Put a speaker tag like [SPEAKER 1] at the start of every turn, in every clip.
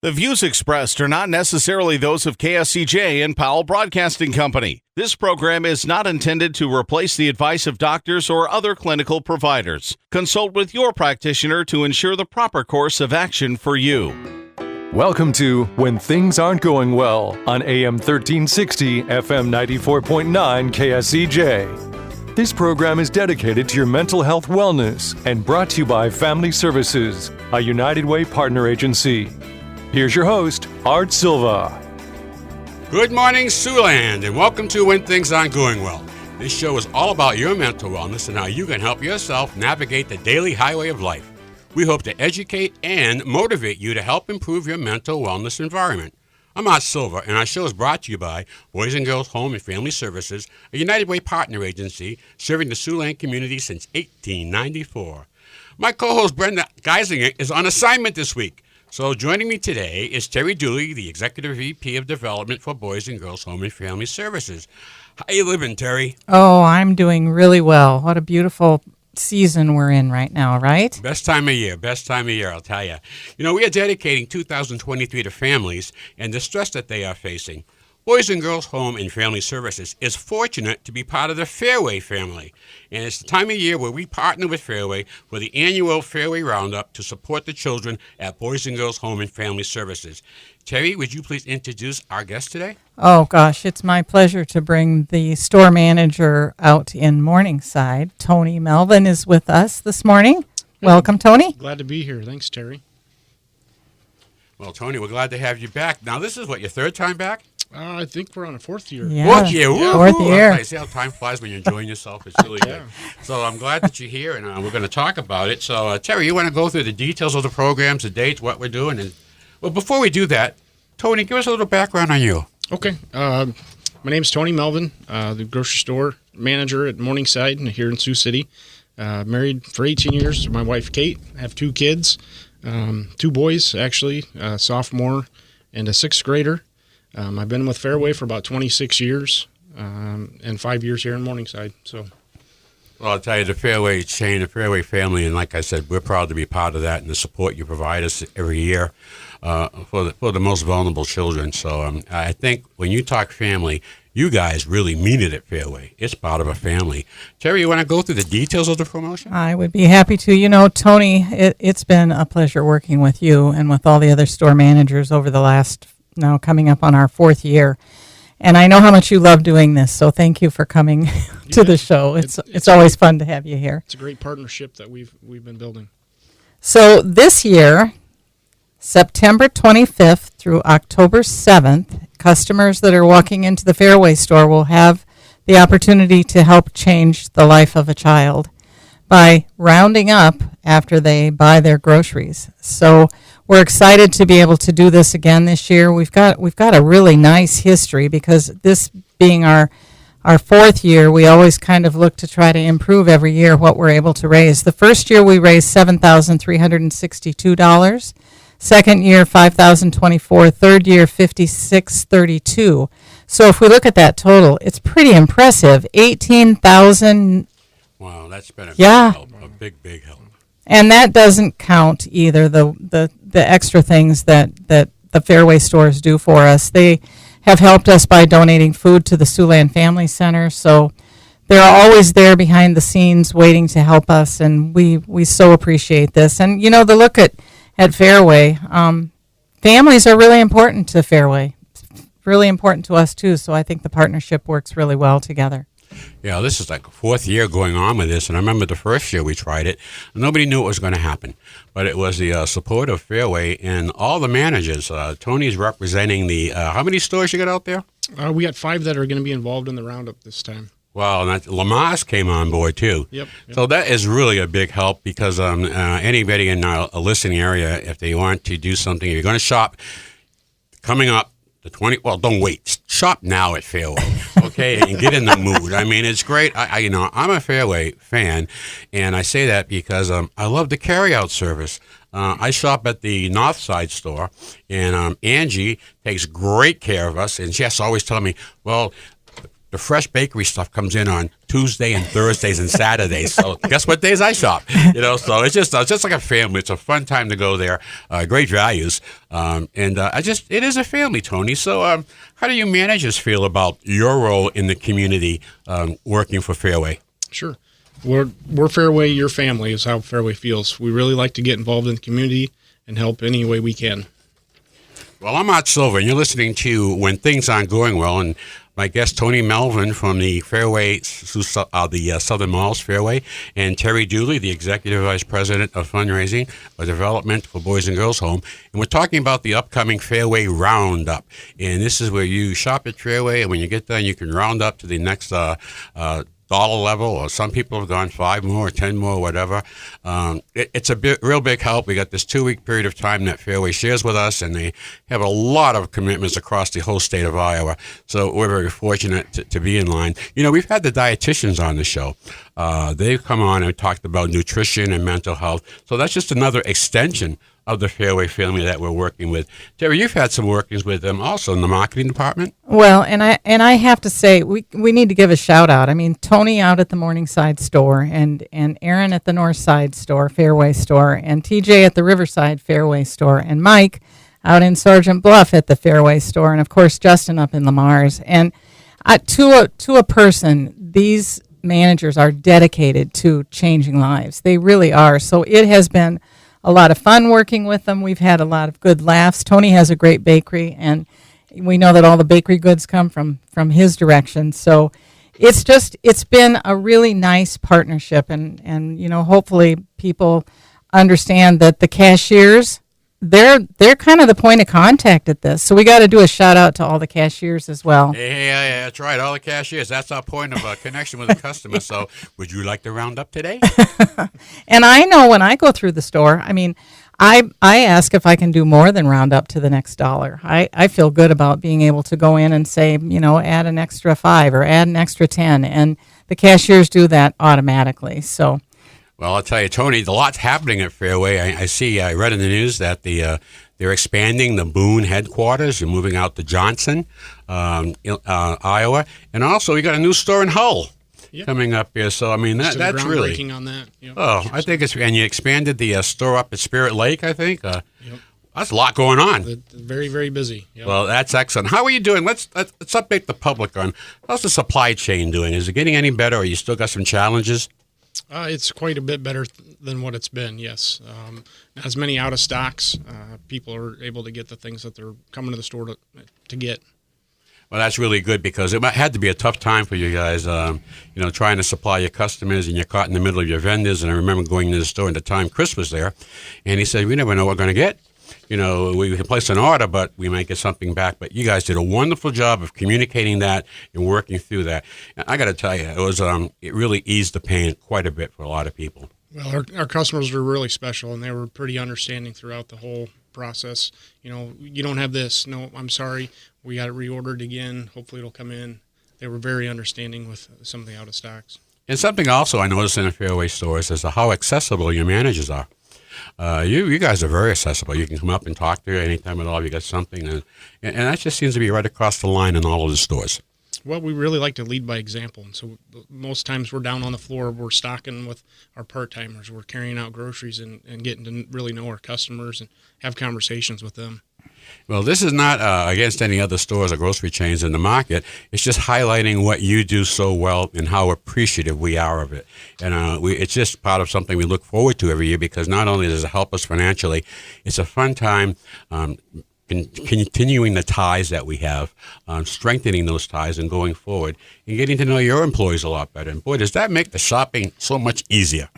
[SPEAKER 1] The views expressed are not necessarily those of KSCJ and Powell Broadcasting Company. This program is not intended to replace the advice of doctors or other clinical providers. Consult with your practitioner to ensure the proper course of action for you.
[SPEAKER 2] Welcome to When Things Aren't Going Well on AM 1360, FM 94.9 KSCJ. This program is dedicated to your mental health wellness and brought to you by Family Services, a United Way partner agency. Here's your host, Art Silva.
[SPEAKER 3] Good morning, Siouxland, and welcome to When Things Aren't Going Well. This show is all about your mental wellness and how you can help yourself navigate the daily highway of life. We hope to educate and motivate you to help improve your mental wellness environment. I'm Art Silva, and our show is brought to you by Boys and Girls Home and Family Services, a United Way partner agency serving the Siouxland community since 1894. My co-host Brenda Geisinger is on assignment this week. So joining me today is Terry Dooley, the Executive VP of Development for Boys and Girls Home and Family Services. How you living, Terry?
[SPEAKER 4] Oh, I'm doing really well. What a beautiful season we're in right now, right?
[SPEAKER 3] Best time of year, I'll tell you. You know, we are dedicating 2023 to families and the stress that they are facing. Boys and Girls Home and Family Services is fortunate to be part of the Fareway family. And it's the time of year where we partner with Fareway for the annual Fareway Roundup to support the children at Boys and Girls Home and Family Services. Terry, would you please introduce our guest today?
[SPEAKER 4] Oh, gosh, it's my pleasure to bring the store manager out in Morningside. Tony Melvin is with us this morning. Welcome, Tony.
[SPEAKER 5] Glad to be here. Thanks, Terry.
[SPEAKER 3] Well, Tony, we're glad to have you back. Now, this is what, your third time back?
[SPEAKER 5] I think we're on a fourth year.
[SPEAKER 4] Yeah.
[SPEAKER 3] Fourth year.
[SPEAKER 4] Yeah. Fourth year.
[SPEAKER 3] Okay, see how time flies when you're enjoying yourself. It's really good. So I'm glad that you're here, and we're going to talk about it. So, Terry, you want to go through the details of the programs, the dates, what we're doing? And well, before we do that, Tony, give us a little background on you.
[SPEAKER 5] Okay. My name's Tony Melvin, the grocery store manager at Morningside here in Sioux City. Married for 18 years to my wife, Kate. I have two kids, two boys, actually, a sophomore and a sixth grader. I've been with Fareway for about 26 years and 5 years here in Morningside. So,
[SPEAKER 3] well, I'll tell you, the Fareway chain, the Fareway family, and like I said, we're proud to be part of that and the support you provide us every year for the most vulnerable children. So I think when you talk family, you guys really mean it at Fareway. It's part of a family. Terry, you want to go through the details of the promotion?
[SPEAKER 4] I would be happy to. You know, Tony, it's been a pleasure working with you and with all the other store managers over the last, now coming up on our fourth year. And I know how much you love doing this, so thank you for coming to the show. It's always fun to have you here.
[SPEAKER 5] It's a great partnership that we've been building.
[SPEAKER 4] So this year, September 25th through October 7th, customers that are walking into the Fareway store will have the opportunity to help change the life of a child by rounding up after they buy their groceries. So we're excited to be able to do this again this year. We've got a really nice history because this being our fourth year, we always kind of look to try to improve every year what we're able to raise. The first year we raised $7,362. Second year, $5,024. Third year, $5,632. So if we look at that total, it's pretty impressive. $18,000.
[SPEAKER 3] Wow, that's been a big help.
[SPEAKER 4] And that doesn't count either the extra things that the Fareway stores do for us. They have helped us by donating food to the Siouxland Family Center. So they're always there behind the scenes waiting to help us, and we so appreciate this. And, you know, the look at Fareway, families are really important to Fareway, really important to us too, so I think the partnership works really well together.
[SPEAKER 3] Yeah, this is like a fourth year going on with this, and I remember the first year we tried it, nobody knew what was going to happen, but it was the support of Fareway and all the managers. Tony's representing the, how many stores you got out there?
[SPEAKER 5] We got 5 that are going to be involved in the roundup this time.
[SPEAKER 3] Wow, and Lamar's came on board too.
[SPEAKER 5] Yep.
[SPEAKER 3] So that is really a big help because anybody in a listening area, if they want to do something, you're going to shop coming up the 20. Well, don't wait. Shop now at Fareway, okay, and get in the mood. I mean, it's great. I'm a Fareway fan, and I say that because I love the carryout service. I shop at the North Side store, and Angie takes great care of us, and she has to always tell me, well, the fresh bakery stuff comes in on Tuesday and Thursdays and Saturdays. So guess what days I shop? So it's just like a family. It's a fun time to go there. Great values, it is a family, Tony. So how do you managers feel about your role in the community working for Fareway?
[SPEAKER 5] Sure. We're Fareway, your family is how Fareway feels. We really like to get involved in the community and help any way we can.
[SPEAKER 3] Well, I'm Art Silva, and you're listening to When Things Aren't Going Well, and my guest, Tony Melvin from the Fareway, the Southern Malls Fareway, and Terry Dooley, the Executive Vice President of Fundraising or Development for Boys and Girls Home. And we're talking about the upcoming Fareway Roundup. And this is where you shop at Fareway, and when you get done, you can round up to the next dollar level, or some people have gone 5 more, 10 more, whatever. It's a real big help. We got this 2-week period of time that Fareway shares with us, and they have a lot of commitments across the whole state of Iowa. So we're very fortunate to be in line. We've had the dietitians on the show. They've come on and talked about nutrition and mental health. So that's just another extension of the Fareway family that we're working with. Terry, you've had some workings with them also in the marketing department.
[SPEAKER 4] Well, and I have to say, we need to give a shout out. I mean, Tony out at the Morningside store, and Aaron at the Northside store, Fareway store, and TJ at the Riverside Fareway store, and Mike out in Sergeant Bluff at the Fareway store, and of course Justin up in Lamar's. And to a person, these managers are dedicated to changing lives. They really are. So it has been a lot of fun working with them. We've had a lot of good laughs. Tony has a great bakery, and we know that all the bakery goods come from his direction. So it's been a really nice partnership, and hopefully people understand that the cashiers, they're kind of the point of contact at this. So we got to do a shout out to all the cashiers as well.
[SPEAKER 3] Yeah, that's right. All the cashiers. That's our point of connection with the customer. So would you like to round up today?
[SPEAKER 4] And I know when I go through the store, I mean, I ask if I can do more than round up to the next dollar. I feel good about being able to go in and say, add an extra 5 or add an extra 10. And the cashiers do that automatically. So.
[SPEAKER 3] Well, I'll tell you, Tony, a lot's happening at Fareway. I read in the news that they're expanding the Boone headquarters. They're moving out to Johnson, Iowa. And also, we got a new store in Hull coming up here. So, I mean, that's really...
[SPEAKER 5] groundbreaking on that. Yep.
[SPEAKER 3] Oh, I think it's... And you expanded the store up at Spirit Lake, I think. Yep. That's a lot going on.
[SPEAKER 5] Very, very busy. Yep.
[SPEAKER 3] Well, that's excellent. How are you doing? Let's update the public on how's the supply chain doing. Is it getting any better, or you still got some challenges?
[SPEAKER 5] It's quite a bit better than what it's been, yes. Not as many out of stocks. People are able to get the things that they're coming to the store to get.
[SPEAKER 3] Well, that's really good, because it had to be a tough time for you guys, trying to supply your customers, and you're caught in the middle of your vendors. And I remember going to the store at the time Chris was there, and he said, we never know what we're going to get. We can place an order, but we might get something back. But you guys did a wonderful job of communicating that and working through that. And I got to tell you, it really eased the pain quite a bit for a lot of people.
[SPEAKER 5] Well, our customers were really special, and they were pretty understanding throughout the whole process. You don't have this. No, I'm sorry. We got it reordered again. Hopefully it'll come in. They were very understanding with some of the out of stocks.
[SPEAKER 3] And something also I noticed in the Fareway stores is how accessible your managers are. You guys are very accessible. You can come up and talk to you anytime at all if you got something. And that just seems to be right across the line in all of the stores.
[SPEAKER 5] Well, we really like to lead by example. And so most times we're down on the floor, we're stocking with our part-timers. We're carrying out groceries and getting to really know our customers and have conversations with them.
[SPEAKER 3] Well, this is not against any other stores or grocery chains in the market. It's just highlighting what you do so well and how appreciative we are of it. And it's just part of something we look forward to every year, because not only does it help us financially, it's a fun time continuing the ties that we have, strengthening those ties and going forward, and getting to know your employees a lot better. And boy, does that make the shopping so much easier.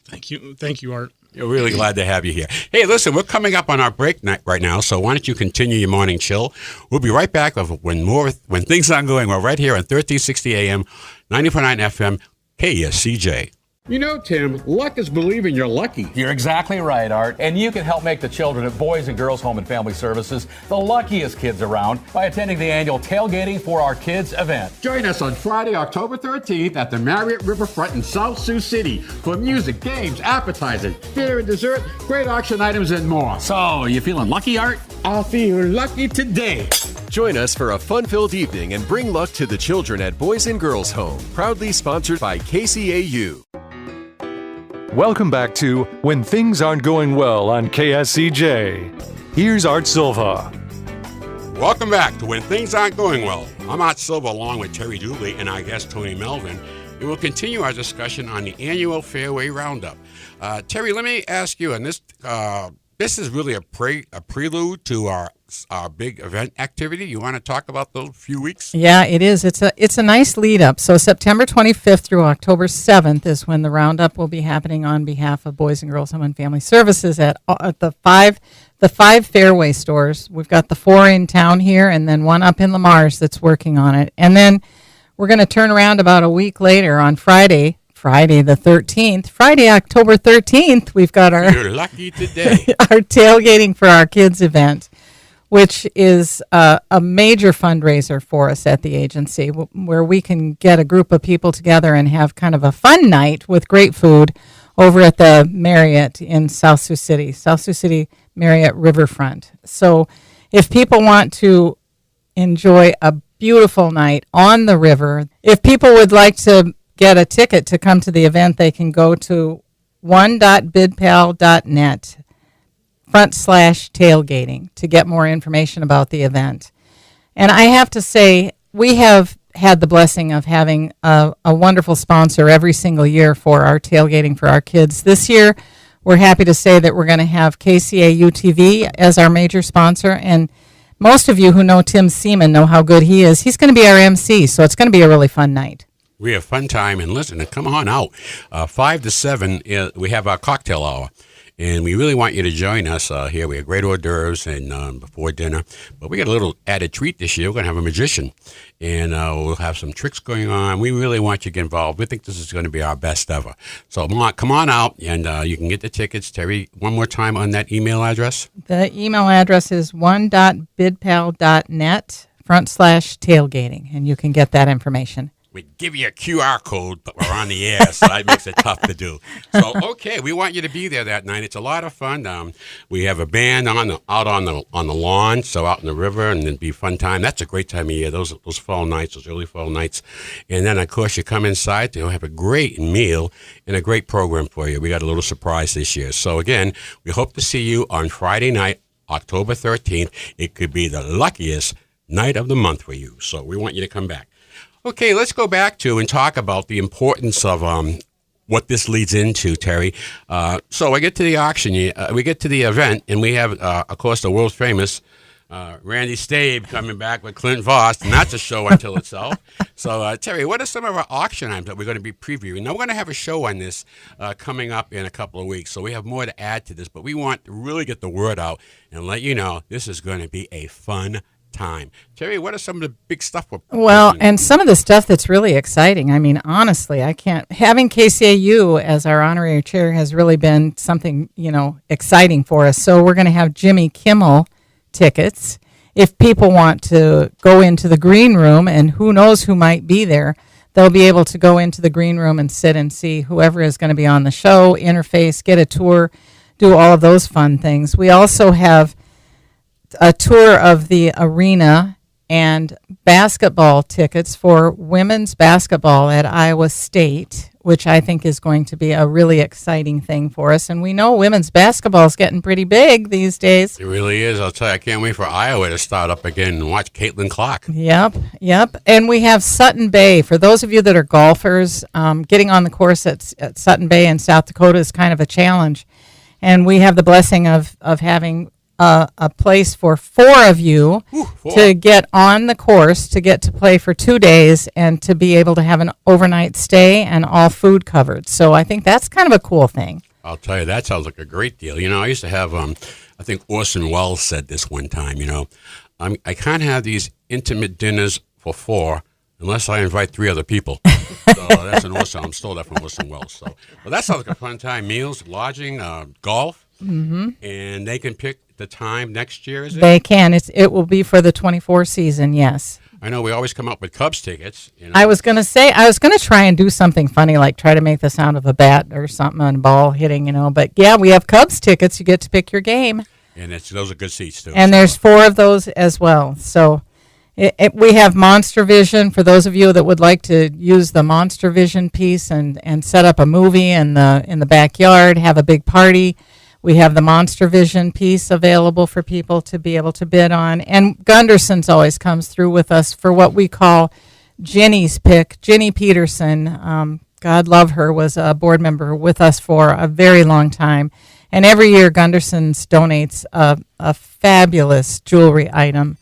[SPEAKER 5] Thank you, Art.
[SPEAKER 3] We're really glad to have you here. Hey, listen, we're coming up on our break night right now, so why don't you continue your morning chill? We'll be right back with when things aren't going well, right here on 1360 AM, 94.9 FM, KSCJ.
[SPEAKER 6] Tim, luck is believing you're lucky.
[SPEAKER 7] You're exactly right, Art. And you can help make the children at Boys and Girls Home and Family Services the luckiest kids around by attending the annual Tailgating for Our Kids event.
[SPEAKER 6] Join us on Friday, October 13th at the Marriott Riverfront in South Sioux City for music, games, appetizers, beer and dessert, great auction items, and more.
[SPEAKER 7] So, you feeling lucky, Art?
[SPEAKER 6] I feel lucky today.
[SPEAKER 8] Join us for a fun-filled evening and bring luck to the children at Boys and Girls Home. Proudly sponsored by KCAU.
[SPEAKER 2] Welcome back to When Things Aren't Going Well on KSCJ. Here's Art Silva.
[SPEAKER 3] Welcome back to When Things Aren't Going Well. I'm Art Silva along with Terry Dooley and our guest Tony Melvin. And we'll continue our discussion on the annual Fareway Roundup. Terry, let me ask you, and this is really a prelude to our big event activity. You want to talk about those few weeks?
[SPEAKER 4] Yeah, it is. It's a nice lead up. So September 25th through October 7th is when the roundup will be happening on behalf of Boys and Girls Home and Family Services at the five Fareway stores. We've got the 4 in town here, and then one up in Lamar's that's working on it. And then we're going to turn around about a week later on Friday the 13th. Friday, October 13th, we've got
[SPEAKER 3] You're lucky today.
[SPEAKER 4] our Tailgating for Our Kids event, which is a major fundraiser for us at the agency, where we can get a group of people together and have kind of a fun night with great food over at the Marriott in South Sioux City Marriott Riverfront. So if people want to enjoy a beautiful night on the river, if people would like to get a ticket to come to the event, they can go to one.bidpal.net/tailgating to get more information about the event. And I have to say, we have had the blessing of having a wonderful sponsor every single year for our Tailgating for Our Kids. This year, we're happy to say that we're going to have KCAU TV as our major sponsor, and most of you who know Tim Seaman know how good he is. He's going to be our MC, so it's going to be a really fun night.
[SPEAKER 3] We have a fun time, and listen, come on out. 5 to 7, we have our cocktail hour, and we really want you to join us here. We have great hors d'oeuvres and before dinner, but we got a little added treat this year. We're going to have a magician, and we'll have some tricks going on. We really want you to get involved. We think this is going to be our best ever. So come on out, and you can get the tickets. Terry, one more time on that email address.
[SPEAKER 4] The email address is one.bidpal.net/tailgating, and you can get that information.
[SPEAKER 3] We give you a QR code, but we're on the air, so that makes it tough to do. So, okay, we want you to be there that night. It's a lot of fun. We have a band out on the lawn, so out in the river, and it'd be a fun time. That's a great time of year, those fall nights, those early fall nights. And then, of course, you come inside to have a great meal and a great program for you. We got a little surprise this year. So, again, we hope to see you on Friday night, October 13th. It could be the luckiest night of the month for you. So we want you to come back. Okay, let's go back to and talk about the importance of what this leads into, Terry. So I get to the auction, we get to the event, and we have, of course, the world famous Randy Stabe coming back with Clint Voss, and that's a show until itself. So, Terry, what are some of our auction items that we're going to be previewing? Now, we're going to have a show on this coming up in a couple of weeks, so we have more to add to this, but we want to really get the word out and let you know this is going to be a fun time. Terry, what are some of the big stuff we're
[SPEAKER 4] and some of the stuff that's really exciting. I mean, honestly, having KCAU as our honorary chair has really been something, exciting for us. So we're going to have Jimmy Kimmel tickets. If people want to go into the green room, and who knows who might be there, they'll be able to go into the green room and sit and see whoever is going to be on the show, interface, get a tour, do all of those fun things. We also have a tour of the arena and basketball tickets for women's basketball at Iowa State, which I think is going to be a really exciting thing for us. And we know women's basketball is getting pretty big these days.
[SPEAKER 3] It really is. I'll tell you, I can't wait for Iowa to start up again and watch Caitlin Clark.
[SPEAKER 4] Yep. And we have Sutton Bay. For those of you that are golfers, getting on the course at Sutton Bay in South Dakota is kind of a challenge. And we have the blessing of having a place for 4 of you to get on the course, to get to play for 2 days, and to be able to have an overnight stay and all food covered. So I think that's kind of a cool thing.
[SPEAKER 3] I'll tell you, that sounds like a great deal. I used to have, I think Orson Welles said this one time, I can't have these intimate dinners for 4 unless I invite 3 other people. So that's an Orson. I'm stole that from Orson Welles. So, well, that sounds like a fun time. Meals, lodging, golf, and they can pick the time next year, is it?
[SPEAKER 4] They can. It will be for the 24 season, yes.
[SPEAKER 3] I know we always come up with Cubs tickets.
[SPEAKER 4] I was going to try and do something funny, like try to make the sound of a bat or something and a ball hitting, But, yeah, we have Cubs tickets. You get to pick your game.
[SPEAKER 3] And those are good seats, too.
[SPEAKER 4] And there's 4 of those as well. So We have Monster Vision for those of you that would like to use the Monster Vision piece and set up a movie in the backyard, have a big party. We have the Monster Vision piece available for people to be able to bid on. And Gunderson's always comes through with us for what we call Ginny's Pick. Ginny Peterson, God love her, was a board member with us for a very long time. And every year Gunderson's donates a fabulous jewelry item.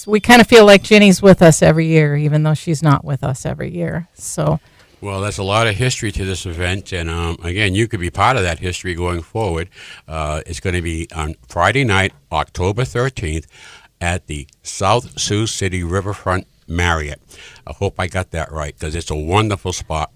[SPEAKER 4] We kind of feel like Ginny's with us every year, even though she's not with us every year. So,
[SPEAKER 3] well, there's a lot of history to this event, and again, you could be part of that history going forward. It's going to be on Friday night, October 13th, at the South Sioux City Riverfront Marriott. I hope I got that right, because it's a wonderful spot.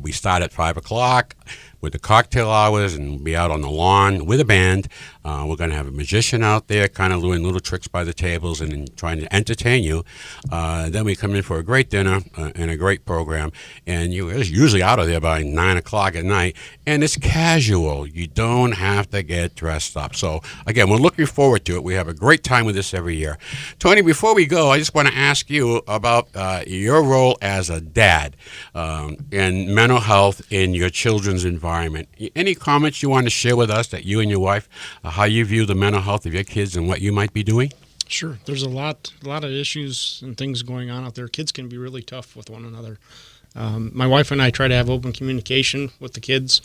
[SPEAKER 3] We start at 5 o'clock with the cocktail hours and be out on the lawn with a band. We're going to have a magician out there kind of doing little tricks by the tables and trying to entertain you. Then we come in for a great dinner and a great program. And you're usually out of there by 9 o'clock at night. And it's casual. You don't have to get dressed up. So, again, we're looking forward to it. We have a great time with this every year. Tony, before we go, I just want to ask you about your role as a dad and mental health in your children's environment. Any comments you want to share with us that you and your wife, how you view the mental health of your kids and what you might be doing?
[SPEAKER 5] Sure. There's a lot of issues and things going on out there. Kids can be really tough with one another. My wife and I try to have open communication with the kids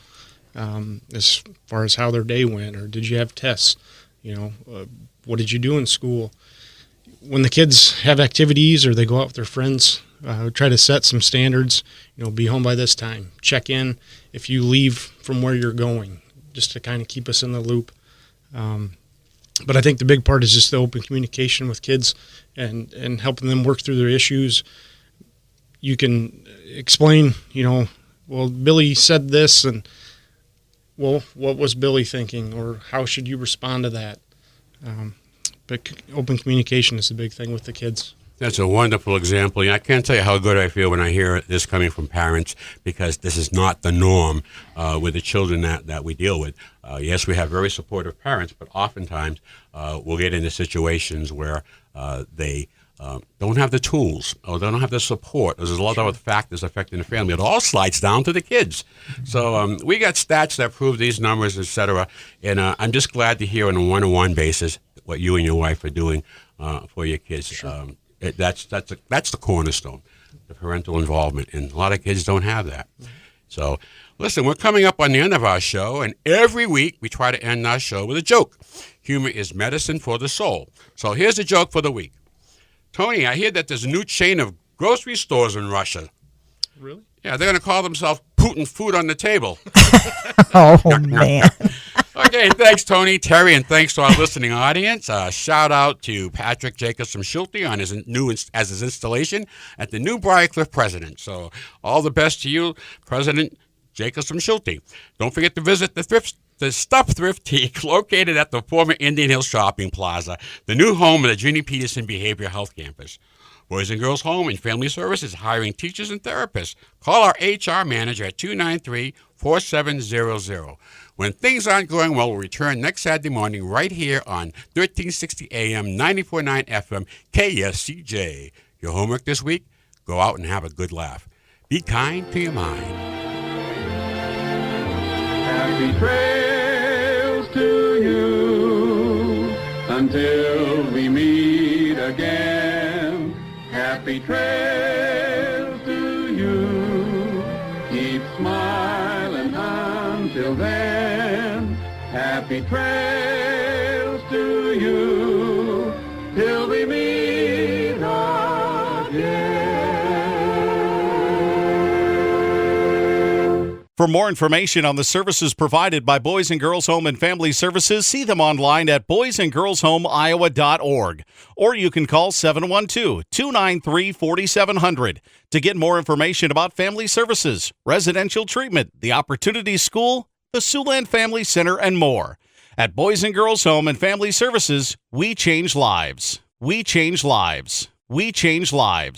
[SPEAKER 5] as far as how their day went, or did you have tests? What did you do in school? When the kids have activities or they go out with their friends, try to set some standards. Be home by this time. Check in if you leave from where you're going, just to kind of keep us in the loop. But I think the big part is just the open communication with kids and helping them work through their issues. You can explain, well, Billy said this, and, well, what was Billy thinking, or how should you respond to that? But open communication is the big thing with the kids.
[SPEAKER 3] That's a wonderful example. I can't tell you how good I feel when I hear this coming from parents, because this is not the norm with the children that we deal with. Yes, we have very supportive parents, but oftentimes we'll get into situations where they don't have the tools or they don't have the support. There's a lot of other factors affecting the family. It all slides down to the kids. So we got stats that prove these numbers, et cetera, and I'm just glad to hear on a one-on-one basis what you and your wife are doing for your kids. Sure. That's the cornerstone, the parental involvement, and a lot of kids don't have that. So, listen, we're coming up on the end of our show, and every week we try to end our show with a joke. Humor is medicine for the soul. So here's a joke for the week. Tony, I hear that there's a new chain of grocery stores in Russia.
[SPEAKER 5] Really?
[SPEAKER 3] Yeah, they're going to call themselves Putin Food on the Table.
[SPEAKER 4] Oh, man.
[SPEAKER 3] Okay, thanks, Tony, Terry, and thanks to our listening audience. Shout out to Patrick Jacobson Schulte on his his installation at the new Briarcliff President. So all the best to you, President Jacobson Schulte. Don't forget to visit the Stuff Thrift Teak located at the former Indian Hill Shopping Plaza, the new home of the Ginny Peterson Behavioral Health Campus. Boys and Girls Home and Family Services hiring teachers and therapists. Call our HR manager at 293-4700. When things aren't going well, we'll return next Saturday morning right here on 1360 AM, 94.9 FM, KSCJ. Your homework this week? Go out and have a good laugh. Be kind to your mind.
[SPEAKER 6] Happy trails to you until we meet again. Happy trails to you. Keep smiling until then. Happy trails to you till we meet again.
[SPEAKER 1] For more information on the services provided by Boys and Girls Home and Family Services, see them online at boysandgirlshomeiowa.org. Or you can call 712-293-4700 to get more information about family services, residential treatment, the Opportunity School, the Siouxland Family Center, and more. At Boys and Girls Home and Family Services, we change lives. We change lives. We change lives.